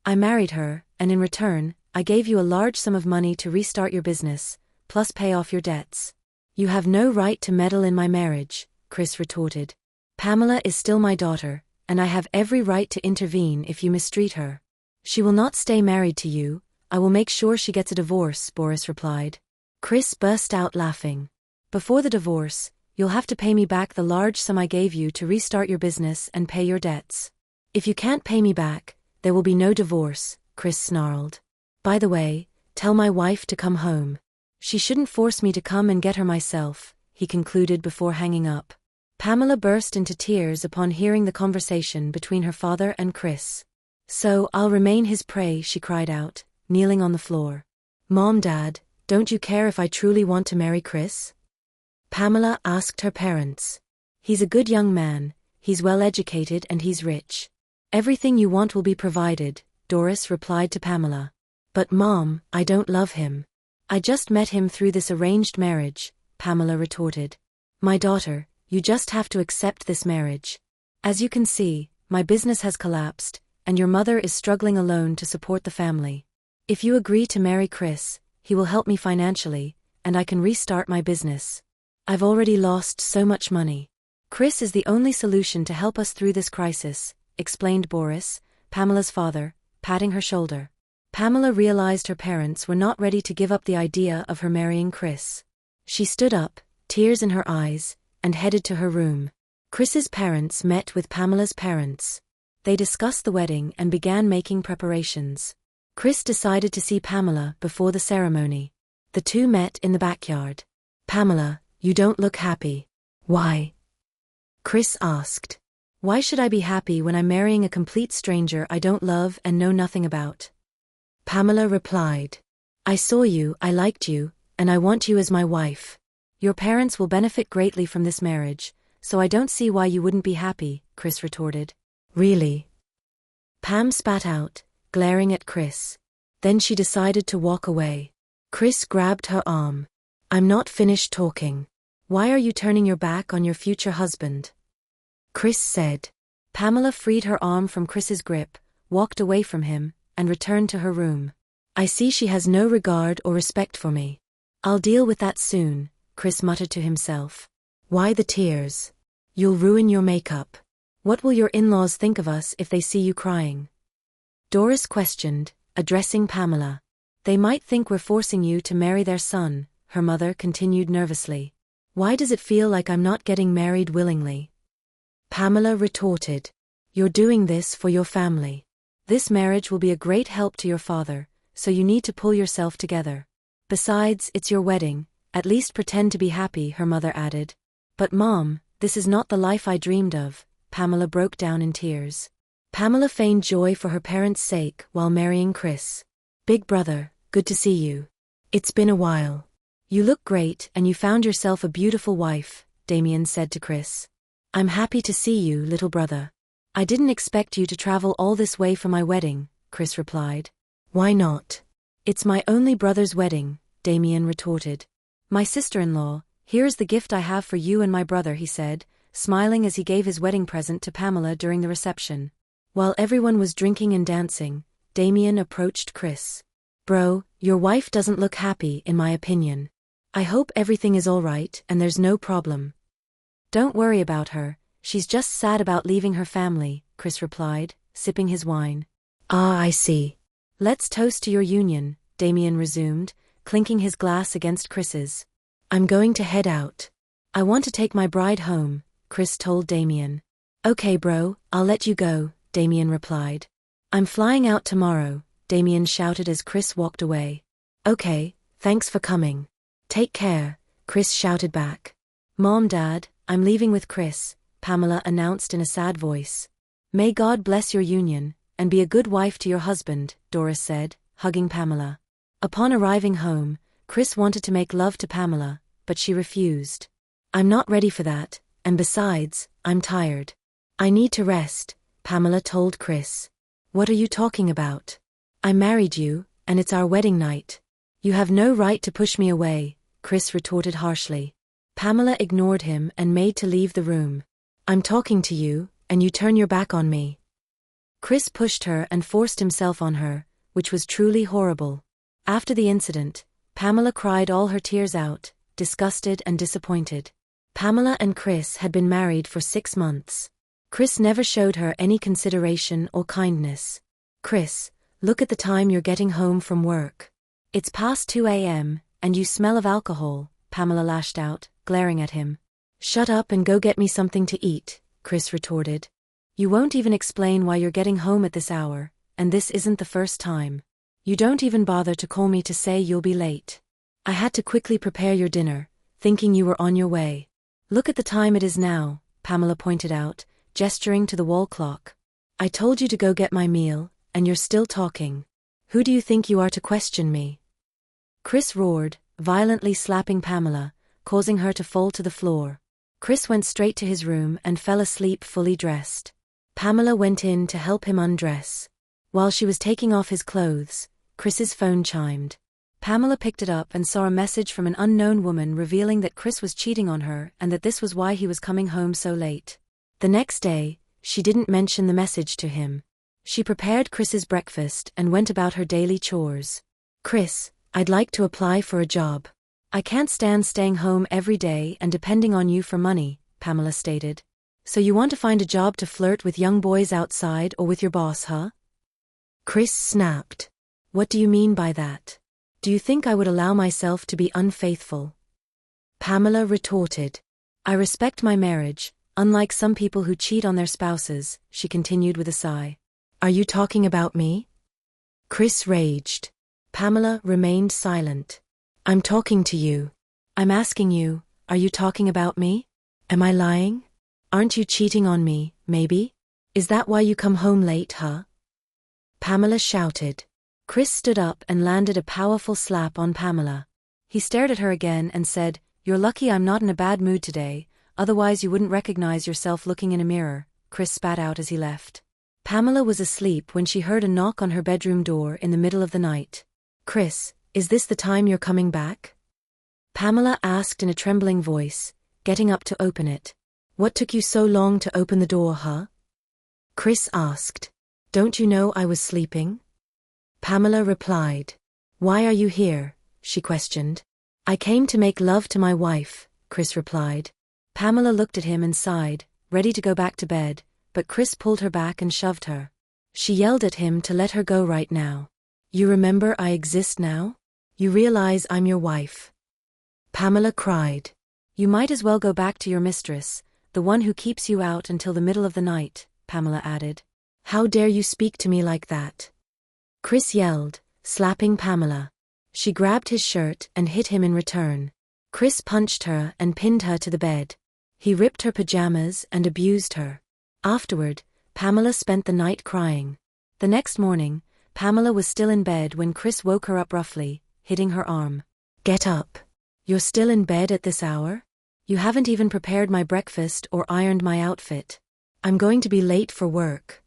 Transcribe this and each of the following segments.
I married her, and in return, I gave you a large sum of money to restart your business, plus pay off your debts. You have no right to meddle in my marriage, Chris retorted. Pamela is still my daughter, and I have every right to intervene if you mistreat her. She will not stay married to you. I will make sure she gets a divorce, Boris replied. Chris burst out laughing. Before the divorce, you'll have to pay me back the large sum I gave you to restart your business and pay your debts. If you can't pay me back, there will be no divorce, Chris snarled. By the way, tell my wife to come home. She shouldn't force me to come and get her myself, he concluded before hanging up. Pamela burst into tears upon hearing the conversation between her father and Chris. So, I'll remain his prey, she cried out, kneeling on the floor. Mom, Dad, don't you care if I truly want to marry Chris? Pamela asked her parents. He's a good young man, he's well educated and he's rich. Everything you want will be provided, Doris replied to Pamela. But Mom, I don't love him. I just met him through this arranged marriage, Pamela retorted. My daughter, you just have to accept this marriage. As you can see, my business has collapsed, and your mother is struggling alone to support the family. If you agree to marry Chris, he will help me financially, and I can restart my business. I've already lost so much money. Chris is the only solution to help us through this crisis, explained Boris, Pamela's father, patting her shoulder. Pamela realized her parents were not ready to give up the idea of her marrying Chris. She stood up, tears in her eyes, and headed to her room. Chris's parents met with Pamela's parents. They discussed the wedding and began making preparations. Chris decided to see Pamela before the ceremony. The two met in the backyard. Pamela, you don't look happy. Why? Chris asked. Why should I be happy when I'm marrying a complete stranger I don't love and know nothing about? Pamela replied. I saw you, I liked you, and I want you as my wife. Your parents will benefit greatly from this marriage, so I don't see why you wouldn't be happy, Chris retorted. Really? Pam spat out, glaring at Chris. Then she decided to walk away. Chris grabbed her arm. I'm not finished talking. Why are you turning your back on your future husband? Chris said. Pamela freed her arm from Chris's grip, walked away from him, and returned to her room. I see she has no regard or respect for me. I'll deal with that soon, Chris muttered to himself. Why the tears? You'll ruin your makeup. What will your in-laws think of us if they see you crying? Doris questioned, addressing Pamela. They might think we're forcing you to marry their son, her mother continued nervously. Why does it feel like I'm not getting married willingly? Pamela retorted. You're doing this for your family. This marriage will be a great help to your father, so you need to pull yourself together. Besides, it's your wedding, at least pretend to be happy, her mother added. But Mom, this is not the life I dreamed of, Pamela broke down in tears. Pamela feigned joy for her parents' sake while marrying Chris. Big brother, good to see you. It's been a while. You look great and you found yourself a beautiful wife, Damien said to Chris. I'm happy to see you, little brother. I didn't expect you to travel all this way for my wedding, Chris replied. Why not? It's my only brother's wedding, Damien retorted. My sister-in-law, here's the gift I have for you and my brother, he said, smiling as he gave his wedding present to Pamela during the reception. While everyone was drinking and dancing, Damien approached Chris. Bro, your wife doesn't look happy in my opinion. I hope everything is all right and there's no problem. Don't worry about her, she's just sad about leaving her family, Chris replied, sipping his wine. Ah, I see. Let's toast to your union, Damien resumed, clinking his glass against Chris's. I'm going to head out. I want to take my bride home, Chris told Damien. Okay bro, I'll let you go, Damien replied. I'm flying out tomorrow, Damien shouted as Chris walked away. Okay, thanks for coming. Take care, Chris shouted back. Mom, Dad, I'm leaving with Chris, Pamela announced in a sad voice. May God bless your union, and be a good wife to your husband, Doris said, hugging Pamela. Upon arriving home, Chris wanted to make love to Pamela, but she refused. I'm not ready for that, and besides, I'm tired. I need to rest, Pamela told Chris. What are you talking about? I married you, and it's our wedding night. You have no right to push me away, Chris retorted harshly. Pamela ignored him and made to leave the room. I'm talking to you, and you turn your back on me. Chris pushed her and forced himself on her, which was truly horrible. After the incident, Pamela cried all her tears out, disgusted and disappointed. Pamela and Chris had been married for 6 months. Chris never showed her any consideration or kindness. "Chris, look at the time you're getting home from work. It's past 2 a.m., and you smell of alcohol," Pamela lashed out, glaring at him. "Shut up and go get me something to eat," Chris retorted. "You won't even explain why you're getting home at this hour, and this isn't the first time. You don't even bother to call me to say you'll be late. I had to quickly prepare your dinner, thinking you were on your way." "Look at the time it is now," Pamela pointed out, gesturing to the wall clock. "I told you to go get my meal, and you're still talking. Who do you think you are to question me?" Chris roared, violently slapping Pamela, causing her to fall to the floor. Chris went straight to his room and fell asleep fully dressed. Pamela went in to help him undress. While she was taking off his clothes, Chris's phone chimed. Pamela picked it up and saw a message from an unknown woman revealing that Chris was cheating on her and that this was why he was coming home so late. The next day, she didn't mention the message to him. She prepared Chris's breakfast and went about her daily chores. "Chris, I'd like to apply for a job. I can't stand staying home every day and depending on you for money," Pamela stated. "So you want to find a job to flirt with young boys outside or with your boss, huh?" Chris snapped. "What do you mean by that? Do you think I would allow myself to be unfaithful?" Pamela retorted. "I respect my marriage, unlike some people who cheat on their spouses," she continued with a sigh. "Are you talking about me?" Chris raged. Pamela remained silent. "I'm talking to you. I'm asking you, are you talking about me? Am I lying? Aren't you cheating on me, maybe? Is that why you come home late, huh?" Pamela shouted. Chris stood up and landed a powerful slap on Pamela. He stared at her again and said, "You're lucky I'm not in a bad mood today, otherwise you wouldn't recognize yourself looking in a mirror," Chris spat out as he left. Pamela was asleep when she heard a knock on her bedroom door in the middle of the night. "Chris, is this the time you're coming back?" Pamela asked in a trembling voice, getting up to open it. "What took you so long to open the door, huh?" Chris asked. "Don't you know I was sleeping?" Pamela replied. "Why are you here?" she questioned. "I came to make love to my wife," Chris replied. Pamela looked at him and sighed, ready to go back to bed, but Chris pulled her back and shoved her. She yelled at him to let her go right now. "You remember I exist now? You realize I'm your wife?" Pamela cried. "You might as well go back to your mistress, the one who keeps you out until the middle of the night," Pamela added. "How dare you speak to me like that?" Chris yelled, slapping Pamela. She grabbed his shirt and hit him in return. Chris punched her and pinned her to the bed. He ripped her pajamas and abused her. Afterward, Pamela spent the night crying. The next morning, Pamela was still in bed when Chris woke her up roughly, hitting her arm. "Get up. You're still in bed at this hour? You haven't even prepared my breakfast or ironed my outfit. I'm going to be late for work."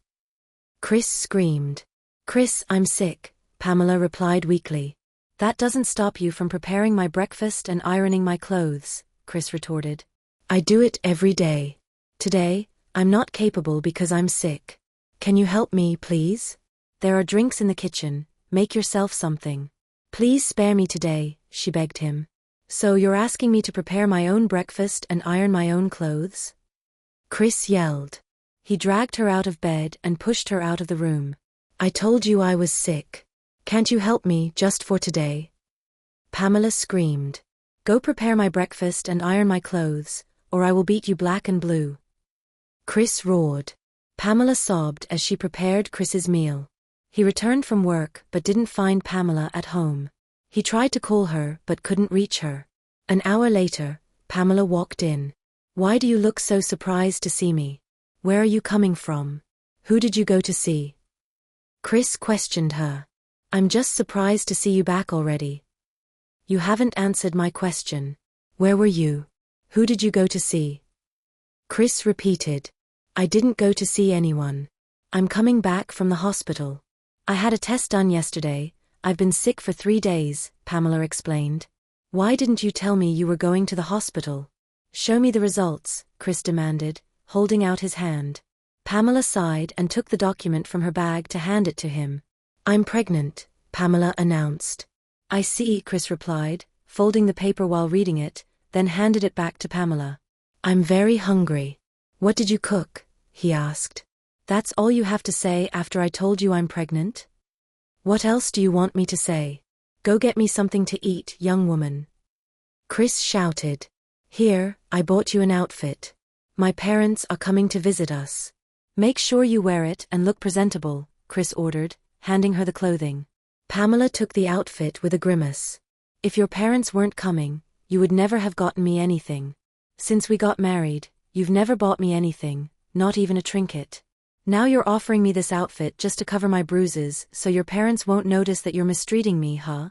Chris screamed. "Chris, I'm sick," Pamela replied weakly. "That doesn't stop you from preparing my breakfast and ironing my clothes," Chris retorted. "I do it every day. Today, I'm not capable because I'm sick. Can you help me, please? There are drinks in the kitchen, make yourself something. Please spare me today," she begged him. "So you're asking me to prepare my own breakfast and iron my own clothes?" Chris yelled. He dragged her out of bed and pushed her out of the room. "I told you I was sick. Can't you help me just for today?" Pamela screamed. "Go prepare my breakfast and iron my clothes, or I will beat you black and blue." Chris roared. Pamela sobbed as she prepared Chris's meal. He returned from work but didn't find Pamela at home. He tried to call her but couldn't reach her. An hour later, Pamela walked in. "Why do you look so surprised to see me? Where are you coming from? Who did you go to see?" Chris questioned her. "I'm just surprised to see you back already." "You haven't answered my question. Where were you? Who did you go to see?" Chris repeated. "I didn't go to see anyone. I'm coming back from the hospital. I had a test done yesterday. I've been sick for 3 days," Pamela explained. "Why didn't you tell me you were going to the hospital?" "Show me the results," Chris demanded, holding out his hand. Pamela sighed and took the document from her bag to hand it to him. "I'm pregnant," Pamela announced. "I see," Chris replied, folding the paper while reading it, then handed it back to Pamela. "I'm very hungry." "What did you cook?" he asked. "That's all you have to say after I told you I'm pregnant? What else do you want me to say? Go get me something to eat, young woman." Chris shouted. "Here, I bought you an outfit. My parents are coming to visit us. Make sure you wear it and look presentable," Chris ordered, handing her the clothing. Pamela took the outfit with a grimace. "If your parents weren't coming, you would never have gotten me anything. Since we got married, you've never bought me anything, not even a trinket. Now you're offering me this outfit just to cover my bruises so your parents won't notice that you're mistreating me, huh?"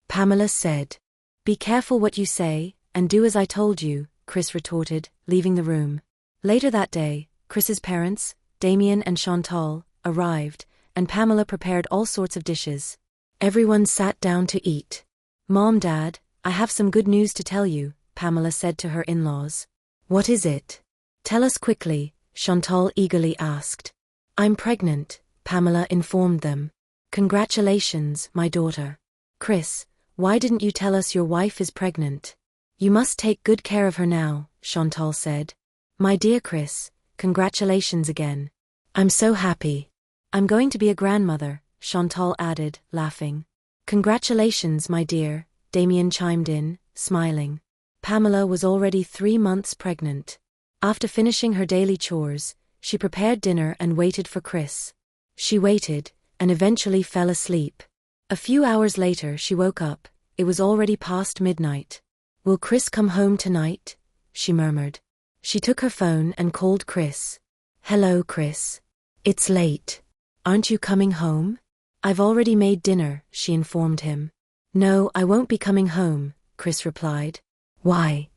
Pamela said. "Be careful what you say, and do as I told you," Chris retorted, leaving the room. Later that day, Chris's parents, Damien and Chantal, arrived, and Pamela prepared all sorts of dishes. Everyone sat down to eat. "Mom, Dad, I have some good news to tell you," Pamela said to her in-laws. "What is it? Tell us quickly," Chantal eagerly asked. "I'm pregnant," Pamela informed them. "Congratulations, my daughter." "Chris, why didn't you tell us your wife is pregnant?" "You must take good care of her now," Chantal said. "My dear Chris, congratulations again. I'm so happy. I'm going to be a grandmother," Chantal added, laughing. "Congratulations, my dear," Damien chimed in, smiling. Pamela was already 3 months pregnant. After finishing her daily chores, she prepared dinner and waited for Chris. She waited, and eventually fell asleep. A few hours later she woke up. It was already past midnight. "Will Chris come home tonight?" she murmured. She took her phone and called Chris. "Hello, Chris. It's late. Aren't you coming home?" "I've already made dinner," she informed him. "No, I won't be coming home," Chris replied. "Why?"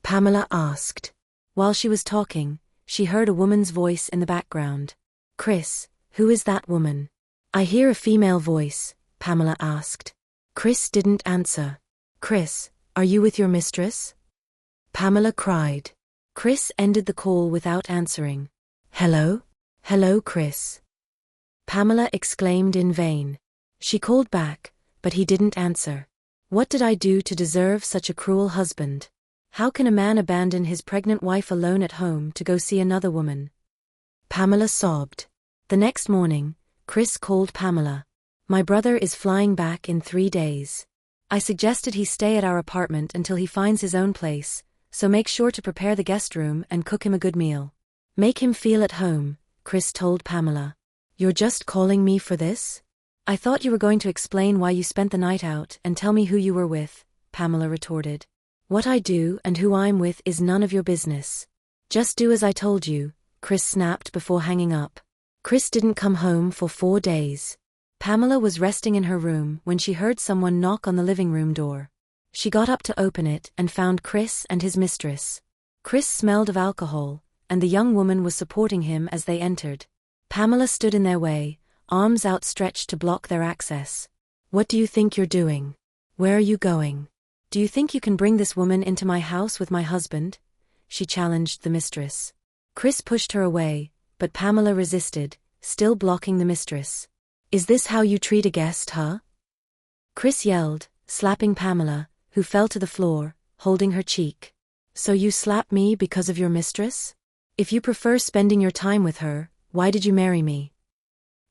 Pamela asked. While she was talking, she heard a woman's voice in the background. "Chris, who is that woman?" "I hear a female voice," Pamela asked. Chris didn't answer. "Chris, are you with your mistress?" Pamela cried. Chris ended the call without answering. "Hello? Hello, Chris?" Pamela exclaimed in vain. She called back, but he didn't answer. "What did I do to deserve such a cruel husband? How can a man abandon his pregnant wife alone at home to go see another woman?" Pamela sobbed. The next morning, Chris called Pamela. "My brother is flying back in 3 days. I suggested he stay at our apartment until he finds his own place, so make sure to prepare the guest room and cook him a good meal. Make him feel at home," Chris told Pamela. "You're just calling me for this? I thought you were going to explain why you spent the night out and tell me who you were with," Pamela retorted. "What I do and who I'm with is none of your business. Just do as I told you," Chris snapped before hanging up. Chris didn't come home for 4 days. Pamela was resting in her room when she heard someone knock on the living room door. She got up to open it and found Chris and his mistress. Chris smelled of alcohol, and the young woman was supporting him as they entered. Pamela stood in their way, arms outstretched to block their access. "What do you think you're doing? Where are you going? Do you think you can bring this woman into my house with my husband?" she challenged the mistress. Chris pushed her away, but Pamela resisted, still blocking the mistress. "Is this how you treat a guest, huh?" Chris yelled, slapping Pamela, who fell to the floor, holding her cheek. "So you slap me because of your mistress? If you prefer spending your time with her, why did you marry me?"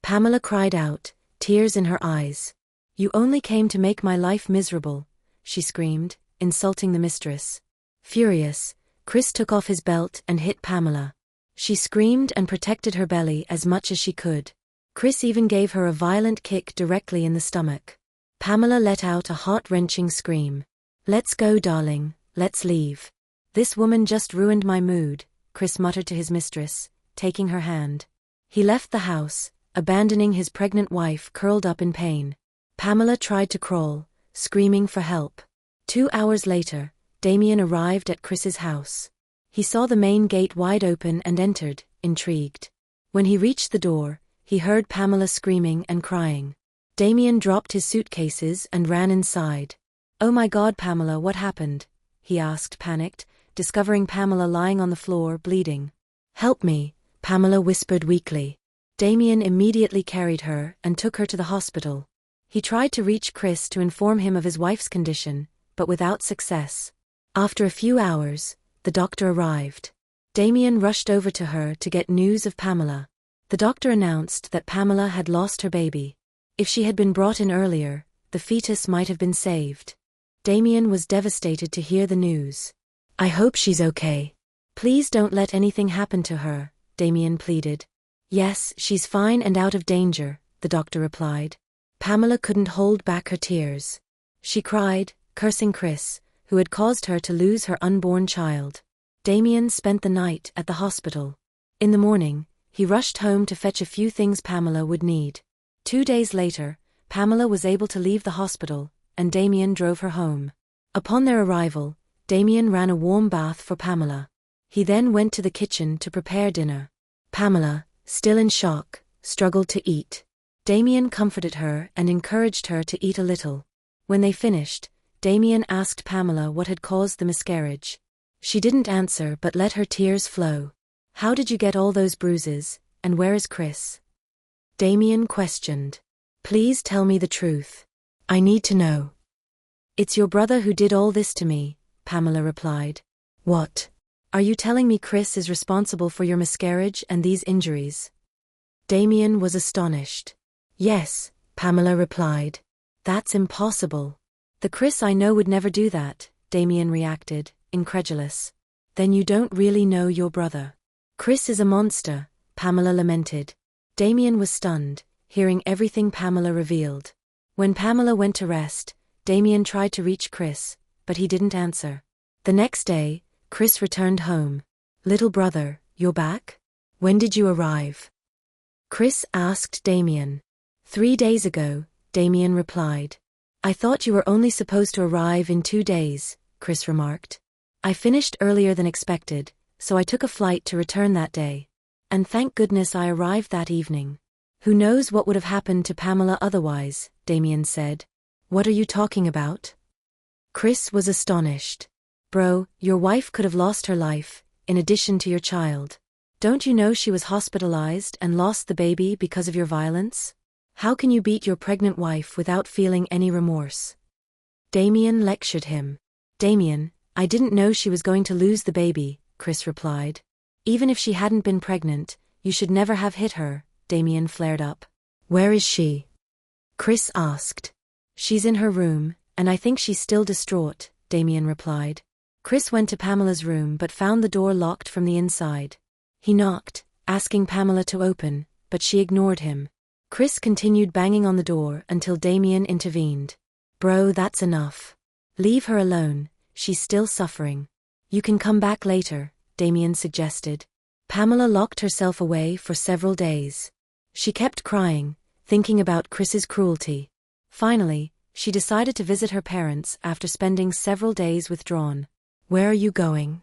Pamela cried out, tears in her eyes. "You only came to make my life miserable," she screamed, insulting the mistress. Furious, Chris took off his belt and hit Pamela. She screamed and protected her belly as much as she could. Chris even gave her a violent kick directly in the stomach. Pamela let out a heart-wrenching scream. "Let's go, darling, let's leave. This woman just ruined my mood," Chris muttered to his mistress, taking her hand. He left the house, abandoning his pregnant wife curled up in pain. Pamela tried to crawl, screaming for help. 2 hours later, Damien arrived at Chris's house. He saw the main gate wide open and entered, intrigued. When he reached the door, he heard Pamela screaming and crying. Damien dropped his suitcases and ran inside. "Oh my God, Pamela, what happened?" he asked, panicked, discovering Pamela lying on the floor, bleeding. "Help me," Pamela whispered weakly. Damien immediately carried her and took her to the hospital. He tried to reach Chris to inform him of his wife's condition, but without success. After a few hours, the doctor arrived. Damien rushed over to her to get news of Pamela. The doctor announced that Pamela had lost her baby. If she had been brought in earlier, the fetus might have been saved. Damien was devastated to hear the news. I hope she's okay. Please don't let anything happen to her, Damien pleaded. Yes, she's fine and out of danger, the doctor replied. Pamela couldn't hold back her tears. She cried, cursing Chris, who had caused her to lose her unborn child. Damien spent the night at the hospital. In the morning, he rushed home to fetch a few things Pamela would need. 2 days later, Pamela was able to leave the hospital, and Damien drove her home. Upon their arrival, Damien ran a warm bath for Pamela. He then went to the kitchen to prepare dinner. Pamela, still in shock, struggled to eat. Damien comforted her and encouraged her to eat a little. When they finished, Damien asked Pamela what had caused the miscarriage. She didn't answer but let her tears flow. How did you get all those bruises, and where is Chris? Damien questioned. Please tell me the truth. I need to know. It's your brother who did all this to me, Pamela replied. What? Are you telling me Chris is responsible for your miscarriage and these injuries? Damien was astonished. Yes, Pamela replied. That's impossible. The Chris I know would never do that, Damien reacted, incredulous. Then you don't really know your brother. Chris is a monster, Pamela lamented. Damien was stunned, hearing everything Pamela revealed. When Pamela went to rest, Damien tried to reach Chris, but he didn't answer. The next day, Chris returned home. Little brother, you're back? When did you arrive? Chris asked Damien. 3 days ago, Damien replied. I thought you were only supposed to arrive in 2 days, Chris remarked. I finished earlier than expected, so I took a flight to return that day. And thank goodness I arrived that evening. Who knows what would have happened to Pamela otherwise, Damien said. What are you talking about? Chris was astonished. Bro, your wife could have lost her life, in addition to your child. Don't you know she was hospitalized and lost the baby because of your violence? How can you beat your pregnant wife without feeling any remorse? Damien lectured him. Damien, I didn't know she was going to lose the baby, Chris replied. Even if she hadn't been pregnant, you should never have hit her, Damien flared up. Where is she? Chris asked. She's in her room, and I think she's still distraught, Damien replied. Chris went to Pamela's room but found the door locked from the inside. He knocked, asking Pamela to open, but she ignored him. Chris continued banging on the door until Damien intervened. Bro, that's enough. Leave her alone, she's still suffering. You can come back later, Damien suggested. Pamela locked herself away for several days. She kept crying, thinking about Chris's cruelty. Finally, she decided to visit her parents after spending several days withdrawn. Where are you going?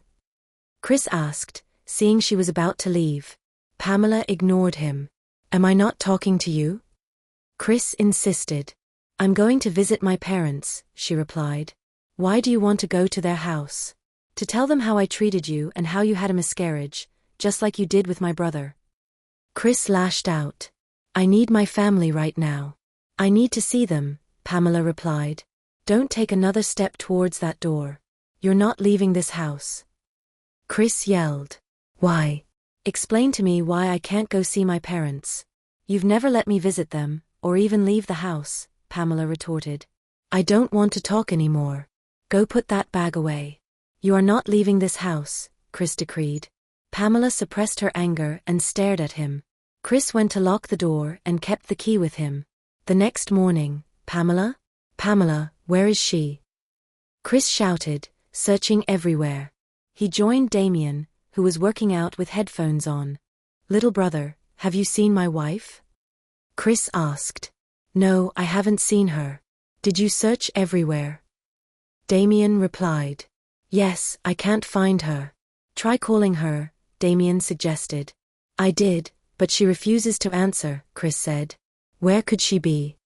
Chris asked, seeing she was about to leave. Pamela ignored him. Am I not talking to you? Chris insisted. I'm going to visit my parents, she replied. Why do you want to go to their house? To tell them how I treated you and how you had a miscarriage, just like you did with my brother. Chris lashed out. I need my family right now. I need to see them, Pamela replied. Don't take another step towards that door. You're not leaving this house. Chris yelled. Why? Explain to me why I can't go see my parents. You've never let me visit them, or even leave the house, Pamela retorted. I don't want to talk anymore. Go put that bag away. You are not leaving this house, Chris decreed. Pamela suppressed her anger and stared at him. Chris went to lock the door and kept the key with him. The next morning, Pamela? Pamela, where is she? Chris shouted, searching everywhere. He joined Damien, who was working out with headphones on. Little brother, have you seen my wife? Chris asked. No, I haven't seen her. Did you search everywhere? Damien replied. Yes, I can't find her. Try calling her, Damien suggested. I did, but she refuses to answer, Chris said. Where could she be?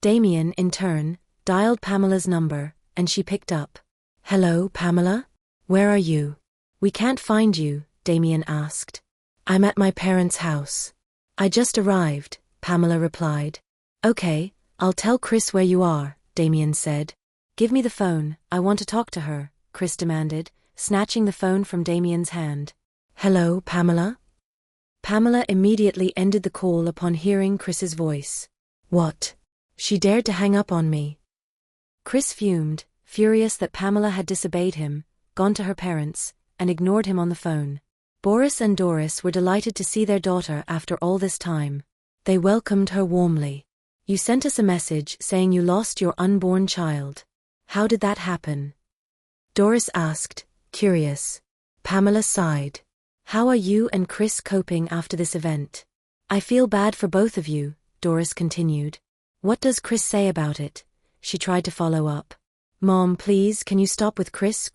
Damien, in turn, dialed Pamela's number, and she picked up. Hello, Pamela? Where are you? We can't find you, Damien asked. I'm at my parents' house. I just arrived, Pamela replied. Okay, I'll tell Chris where you are, Damien said. Give me the phone, I want to talk to her, Chris demanded, snatching the phone from Damien's hand. Hello, Pamela? Pamela immediately ended the call upon hearing Chris's voice. What? She dared to hang up on me. Chris fumed, furious that Pamela had disobeyed him, gone to her parents, and ignored him on the phone. Boris and Doris were delighted to see their daughter after all this time. They welcomed her warmly. You sent us a message saying you lost your unborn child. How did that happen? Doris asked, curious. Pamela sighed. How are you and Chris coping after this event? I feel bad for both of you, Doris continued. What does Chris say about it? She tried to follow up. Mom, please, can you stop with Chris?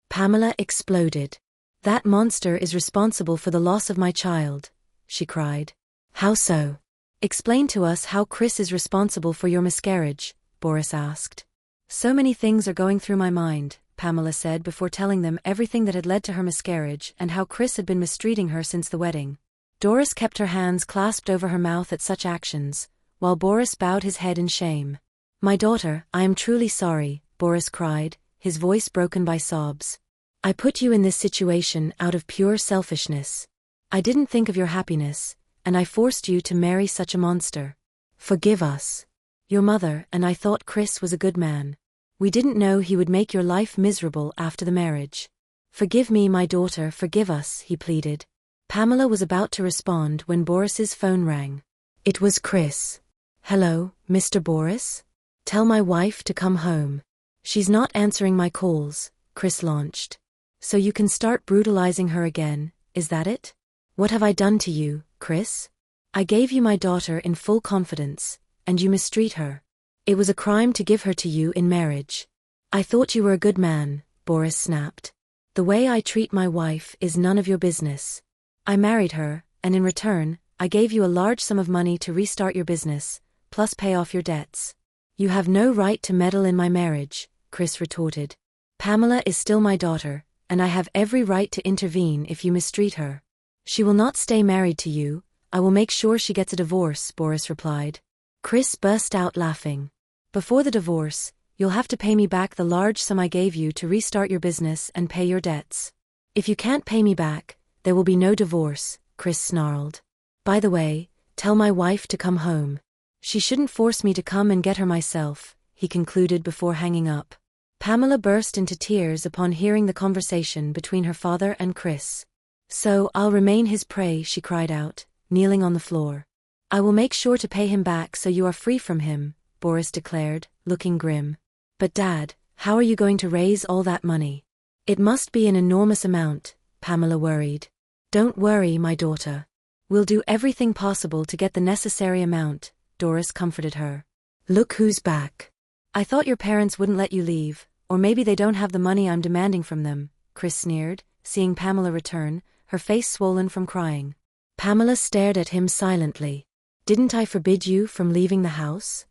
Pamela exploded. That monster is responsible for the loss of my child, she cried. How so? Explain to us how Chris is responsible for your miscarriage, Boris asked. So many things are going through my mind, Pamela said before telling them everything that had led to her miscarriage and how Chris had been mistreating her since the wedding. Doris kept her hands clasped over her mouth at such actions, while Boris bowed his head in shame. My daughter, I am truly sorry, Boris cried, his voice broken by sobs. I put you in this situation out of pure selfishness. I didn't think of your happiness, and I forced you to marry such a monster. Forgive us. Your mother and I thought Chris was a good man. We didn't know he would make your life miserable after the marriage. Forgive me, my daughter, forgive us, he pleaded. Pamela was about to respond when Boris's phone rang. It was Chris. Hello, Mr. Boris? Tell my wife to come home. She's not answering my calls, Chris launched. So you can start brutalizing her again, is that it? What have I done to you, Chris? I gave you my daughter in full confidence, and you mistreat her. It was a crime to give her to you in marriage. I thought you were a good man, Boris snapped. The way I treat my wife is none of your business. I married her, and in return, I gave you a large sum of money to restart your business, plus pay off your debts. You have no right to meddle in my marriage, Chris retorted. Pamela is still my daughter, and I have every right to intervene if you mistreat her. She will not stay married to you, I will make sure she gets a divorce, Boris replied. Chris burst out laughing. Before the divorce, you'll have to pay me back the large sum I gave you to restart your business and pay your debts. If you can't pay me back, there will be no divorce, Chris snarled. By the way, tell my wife to come home. She shouldn't force me to come and get her myself, he concluded before hanging up. Pamela burst into tears upon hearing the conversation between her father and Chris. So I'll remain his prey, she cried out, kneeling on the floor. I will make sure to pay him back so you are free from him, Boris declared, looking grim. But Dad, how are you going to raise all that money? It must be an enormous amount, Pamela worried. Don't worry, my daughter. We'll do everything possible to get the necessary amount, Doris comforted her. Look who's back. I thought your parents wouldn't let you leave, or maybe they don't have the money I'm demanding from them, Chris sneered, seeing Pamela return, her face swollen from crying. Pamela stared at him silently. Didn't I forbid you from leaving the house?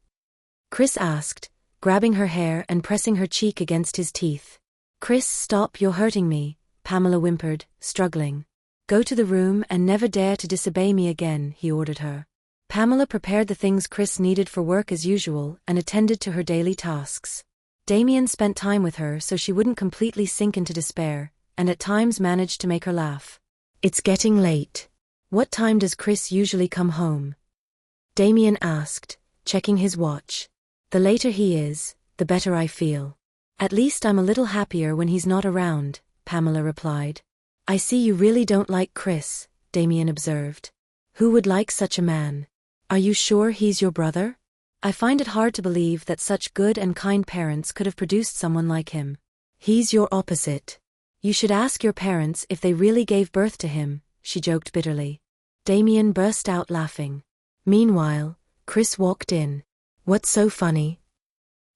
Chris asked, grabbing her hair and pressing her cheek against his teeth. Chris, stop, you're hurting me, Pamela whimpered, struggling. Go to the room and never dare to disobey me again, he ordered her. Pamela prepared the things Chris needed for work as usual and attended to her daily tasks. Damien spent time with her so she wouldn't completely sink into despair, and at times managed to make her laugh. It's getting late. What time does Chris usually come home? Damien asked, checking his watch. The later he is, the better I feel. At least I'm a little happier when he's not around, Pamela replied. I see you really don't like Chris, Damien observed. Who would like such a man? Are you sure he's your brother? I find it hard to believe that such good and kind parents could have produced someone like him. He's your opposite. You should ask your parents if they really gave birth to him, she joked bitterly. Damien burst out laughing. Meanwhile, Chris walked in. What's so funny?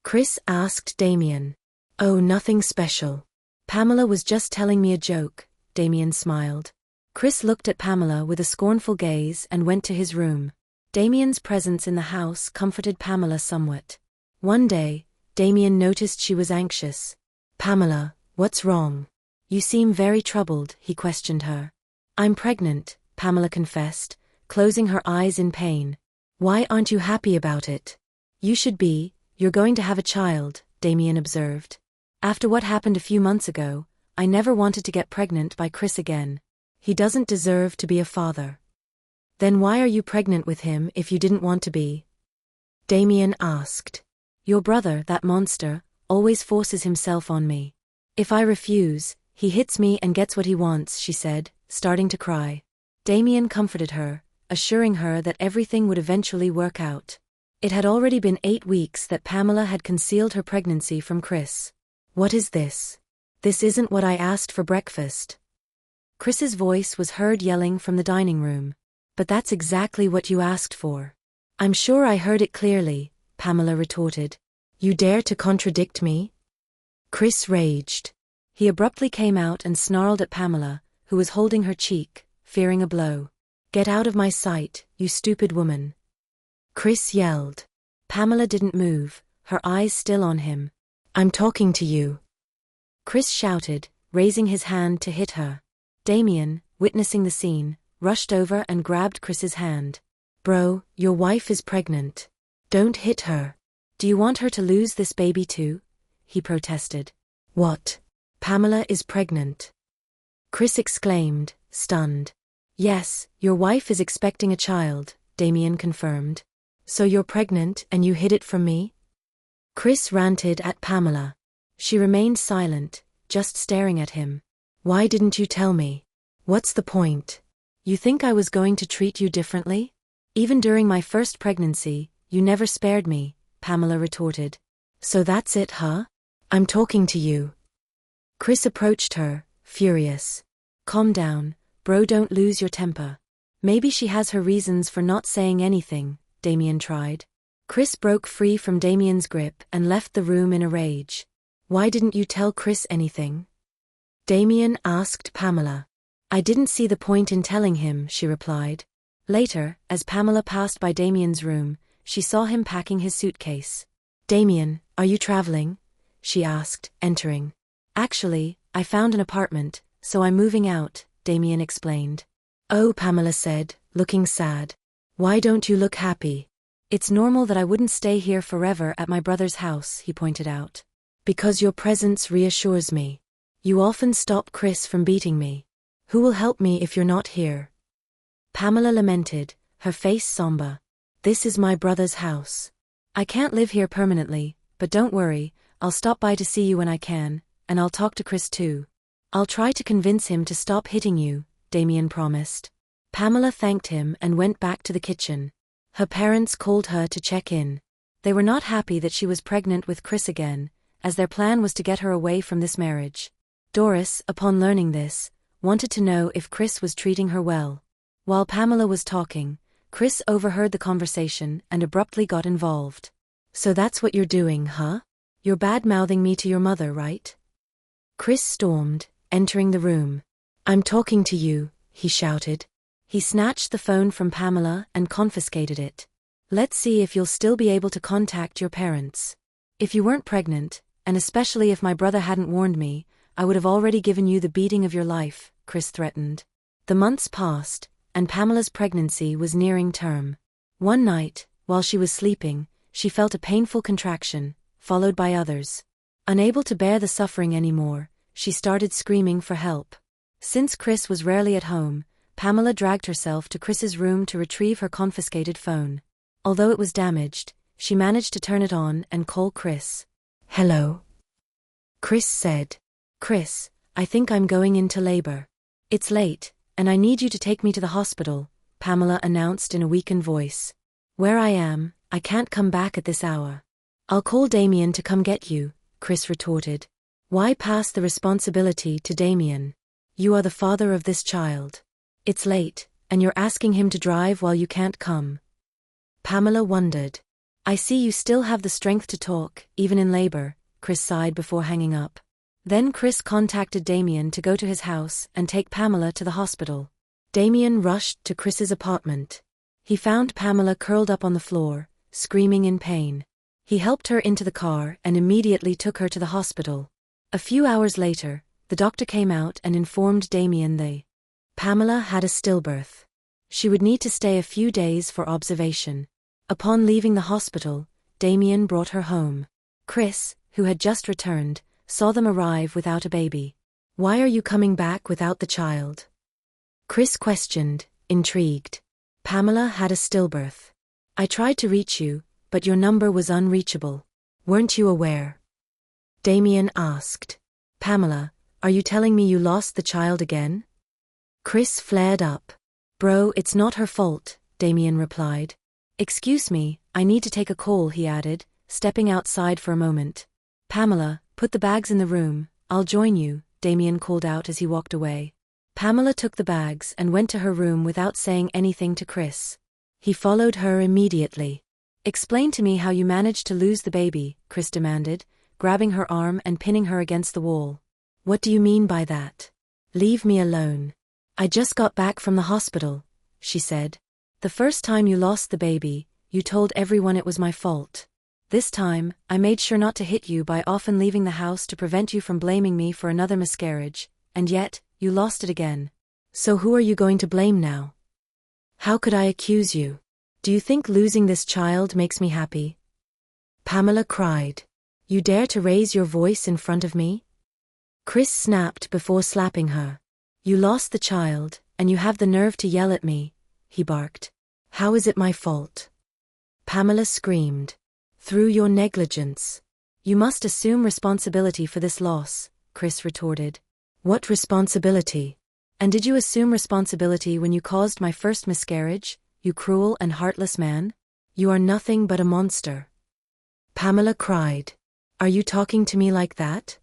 Chris asked Damien. Oh, nothing special. Pamela was just telling me a joke, Damien smiled. Chris looked at Pamela with a scornful gaze and went to his room. Damien's presence in the house comforted Pamela somewhat. One day, Damien noticed she was anxious. Pamela, what's wrong? You seem very troubled, he questioned her. I'm pregnant, Pamela confessed, closing her eyes in pain. Why aren't you happy about it? You should be, you're going to have a child, Damien observed. After what happened a few months ago, I never wanted to get pregnant by Chris again. He doesn't deserve to be a father. Then why are you pregnant with him if you didn't want to be? Damien asked. Your brother, that monster, always forces himself on me. If I refuse, he hits me and gets what he wants, she said, starting to cry. Damien comforted her, assuring her that everything would eventually work out. It had already been 8 weeks that Pamela had concealed her pregnancy from Chris. What is this? This isn't what I asked for breakfast. Chris's voice was heard yelling from the dining room. But that's exactly what you asked for. I'm sure I heard it clearly, Pamela retorted. You dare to contradict me? Chris raged. He abruptly came out and snarled at Pamela, who was holding her cheek, fearing a blow. Get out of my sight, you stupid woman. Chris yelled. Pamela didn't move, her eyes still on him. I'm talking to you. Chris shouted, raising his hand to hit her. Damien, witnessing the scene, rushed over and grabbed Chris's hand. Bro, your wife is pregnant. Don't hit her. Do you want her to lose this baby too? He protested. What? Pamela is pregnant. Chris exclaimed, stunned. Yes, your wife is expecting a child, Damien confirmed. So you're pregnant and you hid it from me? Chris ranted at Pamela. She remained silent, just staring at him. Why didn't you tell me? What's the point? You think I was going to treat you differently? Even during my first pregnancy, you never spared me, Pamela retorted. So that's it, huh? I'm talking to you. Chris approached her, furious. Calm down, bro, don't lose your temper. Maybe she has her reasons for not saying anything, Damien tried. Chris broke free from Damien's grip and left the room in a rage. Why didn't you tell Chris anything? Damien asked Pamela. I didn't see the point in telling him, she replied. Later, as Pamela passed by Damien's room, she saw him packing his suitcase. Damien, are you traveling? She asked, entering. Actually, I found an apartment, so I'm moving out, Damien explained. Oh, Pamela said, looking sad. Why don't you look happy? It's normal that I wouldn't stay here forever at my brother's house, he pointed out. Because your presence reassures me. You often stop Chris from beating me. Who will help me if you're not here? Pamela lamented, her face somber. This is my brother's house. I can't live here permanently, but don't worry, I'll stop by to see you when I can, and I'll talk to Chris too. I'll try to convince him to stop hitting you, Damien promised. Pamela thanked him and went back to the kitchen. Her parents called her to check in. They were not happy that she was pregnant with Chris again, as their plan was to get her away from this marriage. Doris, upon learning this, wanted to know if Chris was treating her well. While Pamela was talking, Chris overheard the conversation and abruptly got involved. So that's what you're doing, huh? You're bad-mouthing me to your mother, right? Chris stormed, entering the room. I'm talking to you, he shouted. He snatched the phone from Pamela and confiscated it. Let's see if you'll still be able to contact your parents. If you weren't pregnant, and especially if my brother hadn't warned me, I would have already given you the beating of your life, Chris threatened. The months passed, and Pamela's pregnancy was nearing term. One night, while she was sleeping, she felt a painful contraction, followed by others. Unable to bear the suffering anymore, she started screaming for help. Since Chris was rarely at home, Pamela dragged herself to Chris's room to retrieve her confiscated phone. Although it was damaged, she managed to turn it on and call Chris. Hello? Chris said. Chris, I think I'm going into labor. It's late, and I need you to take me to the hospital, Pamela announced in a weakened voice. Where I am, I can't come back at this hour. I'll call Damien to come get you, Chris retorted. Why pass the responsibility to Damien? You are the father of this child. It's late, and you're asking him to drive while you can't come. Pamela wondered. I see you still have the strength to talk, even in labor, Chris sighed before hanging up. Then Chris contacted Damien to go to his house and take Pamela to the hospital. Damien rushed to Chris's apartment. He found Pamela curled up on the floor, screaming in pain. He helped her into the car and immediately took her to the hospital. A few hours later, the doctor came out and informed Damien they Pamela had a stillbirth. She would need to stay a few days for observation. Upon leaving the hospital, Damien brought her home. Chris, who had just returned, saw them arrive without a baby. "Why are you coming back without the child?" Chris questioned, intrigued. "Pamela had a stillbirth. I tried to reach you, but your number was unreachable. Weren't you aware?" Damien asked. "Pamela, are you telling me you lost the child again?" Chris flared up. "Bro, it's not her fault," Damien replied. "Excuse me, I need to take a call," he added, stepping outside for a moment. "Pamela, put the bags in the room, I'll join you," Damien called out as he walked away. Pamela took the bags and went to her room without saying anything to Chris. He followed her immediately. "Explain to me how you managed to lose the baby," Chris demanded, grabbing her arm and pinning her against the wall. "What do you mean by that? Leave me alone. I just got back from the hospital," she said. "The first time you lost the baby, you told everyone it was my fault. This time, I made sure not to hit you by often leaving the house to prevent you from blaming me for another miscarriage, and yet, you lost it again. So who are you going to blame now? How could I accuse you? Do you think losing this child makes me happy?" Pamela cried. "You dare to raise your voice in front of me?" Chris snapped before slapping her. "You lost the child, and you have the nerve to yell at me," he barked. "How is it my fault?" Pamela screamed. "Through your negligence. You must assume responsibility for this loss," Chris retorted. "What responsibility? And did you assume responsibility when you caused my first miscarriage, you cruel and heartless man? You are nothing but a monster." Pamela cried. "Are you talking to me like that?"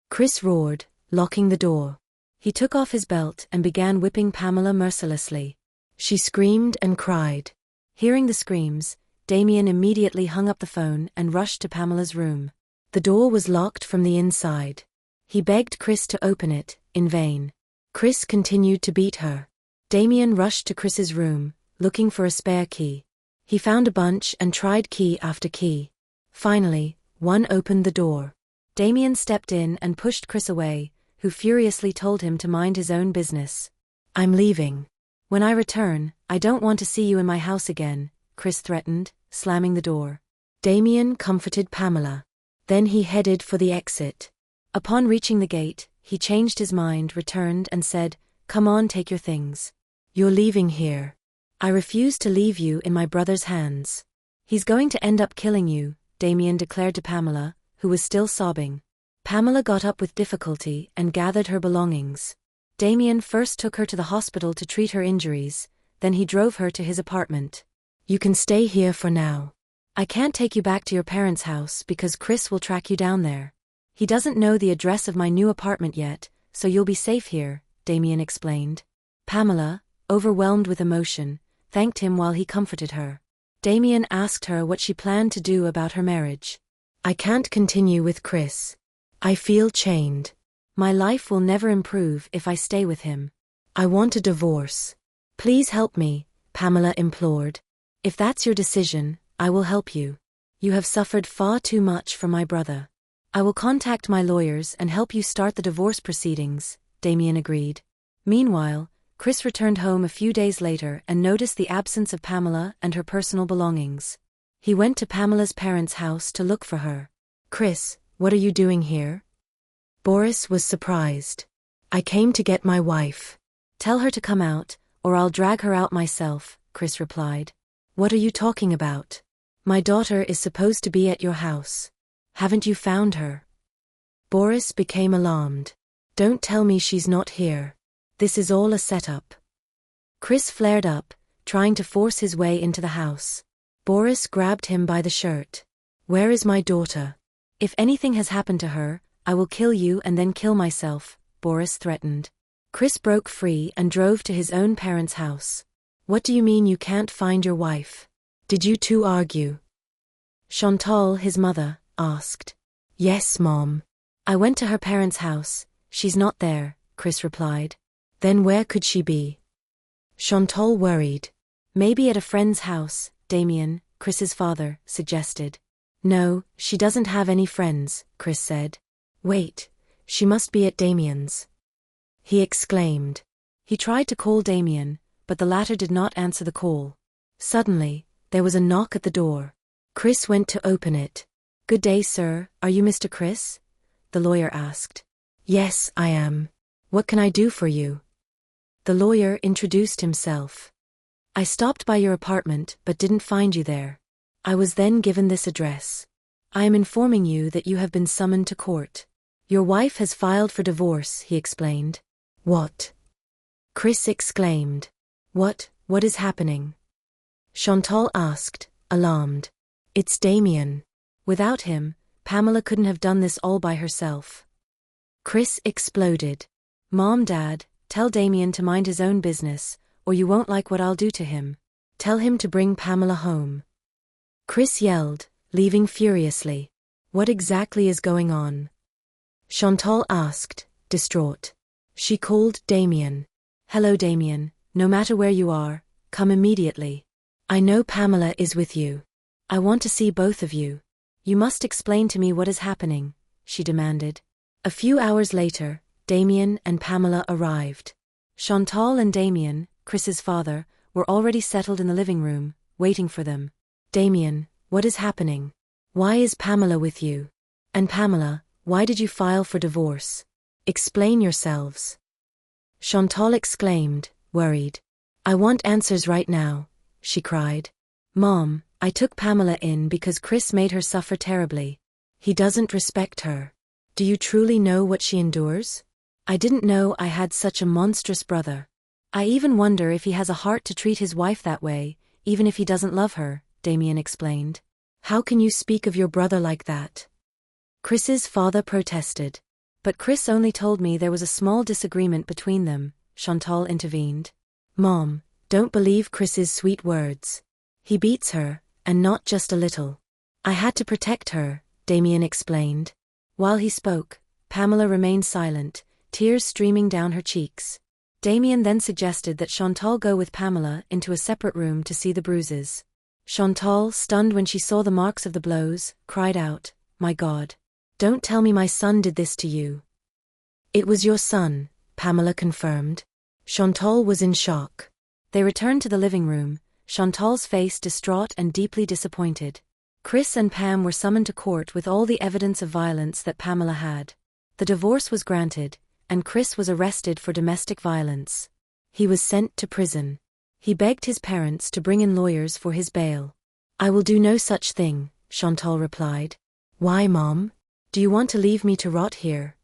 Chris roared, locking the door. He took off his belt and began whipping Pamela mercilessly. She screamed and cried. Hearing the screams, Damien immediately hung up the phone and rushed to Pamela's room. The door was locked from the inside. He begged Chris to open it, in vain. Chris continued to beat her. Damien rushed to Chris's room, looking for a spare key. He found a bunch and tried key after key. Finally, one opened the door. Damien stepped in and pushed Chris away, who furiously told him to mind his own business. "I'm leaving. When I return, I don't want to see you in my house again," Chris threatened, slamming the door. Damien comforted Pamela. Then he headed for the exit. Upon reaching the gate, he changed his mind, returned and said, "Come on, take your things. You're leaving here. I refuse to leave you in my brother's hands. He's going to end up killing you," Damien declared to Pamela, who was still sobbing. Pamela got up with difficulty and gathered her belongings. Damien first took her to the hospital to treat her injuries, then he drove her to his apartment. "You can stay here for now. I can't take you back to your parents' house because Chris will track you down there. He doesn't know the address of my new apartment yet, so you'll be safe here," Damien explained. Pamela, overwhelmed with emotion, thanked him while he comforted her. Damien asked her what she planned to do about her marriage. "I can't continue with Chris. I feel chained. My life will never improve if I stay with him. I want a divorce. Please help me," Pamela implored. "If that's your decision, I will help you. You have suffered far too much from my brother. I will contact my lawyers and help you start the divorce proceedings," Damien agreed. Meanwhile, Chris returned home a few days later and noticed the absence of Pamela and her personal belongings. He went to Pamela's parents' house to look for her. "Chris, what are you doing here?" Boris was surprised. "I came to get my wife." "Tell her to come out, or I'll drag her out myself," Chris replied. "What are you talking about? My daughter is supposed to be at your house. Haven't you found her?" Boris became alarmed. "Don't tell me she's not here. This is all a setup." Chris flared up, trying to force his way into the house. Boris grabbed him by the shirt. "Where is my daughter? If anything has happened to her, I will kill you and then kill myself," Boris threatened. Chris broke free and drove to his own parents' house. "What do you mean you can't find your wife? Did you two argue?" Chantal, his mother, asked. "Yes, Mom. I went to her parents' house. She's not there," Chris replied. "Then where could she be?" Chantal worried. "Maybe at a friend's house," Damien, Chris's father, suggested. "No, she doesn't have any friends," Chris said. "Wait, she must be at Damien's," he exclaimed. He tried to call Damien, but the latter did not answer the call. Suddenly, there was a knock at the door. Chris went to open it. "Good day, sir. Are you Mr. Chris?" the lawyer asked. "Yes, I am. What can I do for you?" The lawyer introduced himself. "I stopped by your apartment but didn't find you there. I was then given this address. I am informing you that you have been summoned to court. Your wife has filed for divorce," he explained. "What?" Chris exclaimed. What is happening?" Chantal asked, alarmed. "It's Damien. Without him, Pamela couldn't have done this all by herself." Chris exploded. "Mom, Dad, tell Damien to mind his own business, or you won't like what I'll do to him. Tell him to bring Pamela home." Chris yelled, leaving furiously. "What exactly is going on?" Chantal asked, distraught. She called Damien. "Hello, Damien, no matter where you are, come immediately. I know Pamela is with you. I want to see both of you. You must explain to me what is happening," she demanded. A few hours later, Damien and Pamela arrived. Chantal and Damien, Chris's father, were already settled in the living room, waiting for them. "Damien, what is happening? Why is Pamela with you? And Pamela, why did you file for divorce? Explain yourselves." Chantal exclaimed, worried. "I want answers right now," she cried. "Mom, I took Pamela in because Chris made her suffer terribly. He doesn't respect her. Do you truly know what she endures? I didn't know I had such a monstrous brother. I even wonder if he has a heart to treat his wife that way, even if he doesn't love her," Damien explained. "How can you speak of your brother like that?" Chris's father protested. "But Chris only told me there was a small disagreement between them," Chantal intervened. "Mom, don't believe Chris's sweet words. He beats her, and not just a little. I had to protect her," Damien explained. While he spoke, Pamela remained silent, tears streaming down her cheeks. Damien then suggested that Chantal go with Pamela into a separate room to see the bruises. Chantal, stunned when she saw the marks of the blows, cried out, "My God. Don't tell me my son did this to you." "It was your son," Pamela confirmed. Chantal was in shock. They returned to the living room, Chantal's face distraught and deeply disappointed. Chris and Pam were summoned to court with all the evidence of violence that Pamela had. The divorce was granted, and Chris was arrested for domestic violence. He was sent to prison. He begged his parents to bring in lawyers for his bail. "I will do no such thing," Chantal replied. "Why, Mom? Do you want to leave me to rot here?"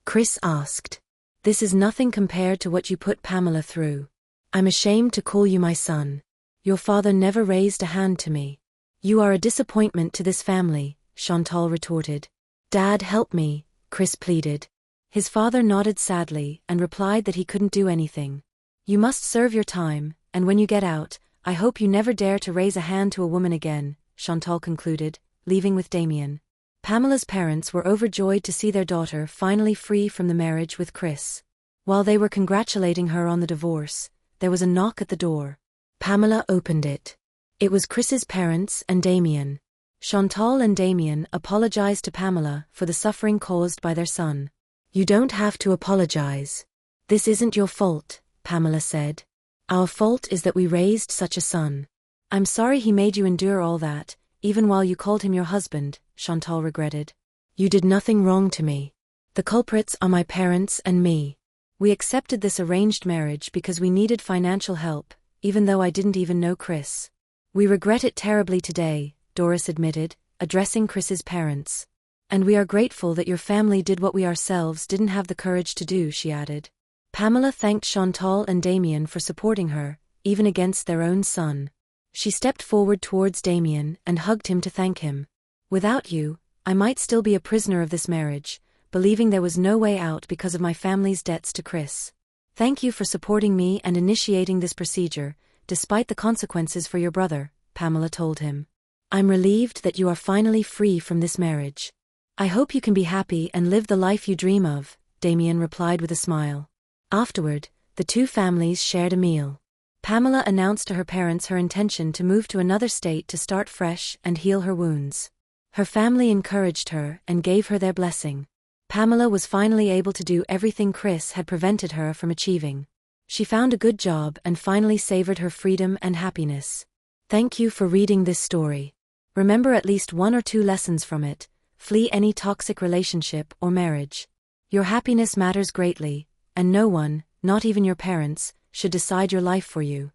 Chris asked. "This is nothing compared to what you put Pamela through. I'm ashamed to call you my son. Your father never raised a hand to me." "You are a disappointment to this family," Chantal retorted. "Dad, help me," Chris pleaded. His father nodded sadly and replied that he couldn't do anything. "You must serve your time, and when you get out, I hope you never dare to raise a hand to a woman again," Chantal concluded, leaving with Damien. Pamela's parents were overjoyed to see their daughter finally free from the marriage with Chris. While they were congratulating her on the divorce, there was a knock at the door. Pamela opened it. It was Chris's parents and Damien. Chantal and Damien apologized to Pamela for the suffering caused by their son. "You don't have to apologize. This isn't your fault," Pamela said. "Our fault is that we raised such a son. I'm sorry he made you endure all that, even while you called him your husband," Chantal regretted. "You did nothing wrong to me. The culprits are my parents and me. We accepted this arranged marriage because we needed financial help, even though I didn't even know Chris. We regret it terribly today," Doris admitted, addressing Chris's parents. "And we are grateful that your family did what we ourselves didn't have the courage to do," she added. Pamela thanked Chantal and Damien for supporting her, even against their own son. She stepped forward towards Damien and hugged him to thank him. "Without you, I might still be a prisoner of this marriage, believing there was no way out because of my family's debts to Chris. Thank you for supporting me and initiating this procedure, despite the consequences for your brother," Pamela told him. "I'm relieved that you are finally free from this marriage. I hope you can be happy and live the life you dream of," Damien replied with a smile. Afterward, the two families shared a meal. Pamela announced to her parents her intention to move to another state to start fresh and heal her wounds. Her family encouraged her and gave her their blessing. Pamela was finally able to do everything Chris had prevented her from achieving. She found a good job and finally savored her freedom and happiness. Thank you for reading this story. Remember at least 1 or 2 lessons from it. Flee any toxic relationship or marriage. Your happiness matters greatly, and no one, not even your parents, should decide your life for you.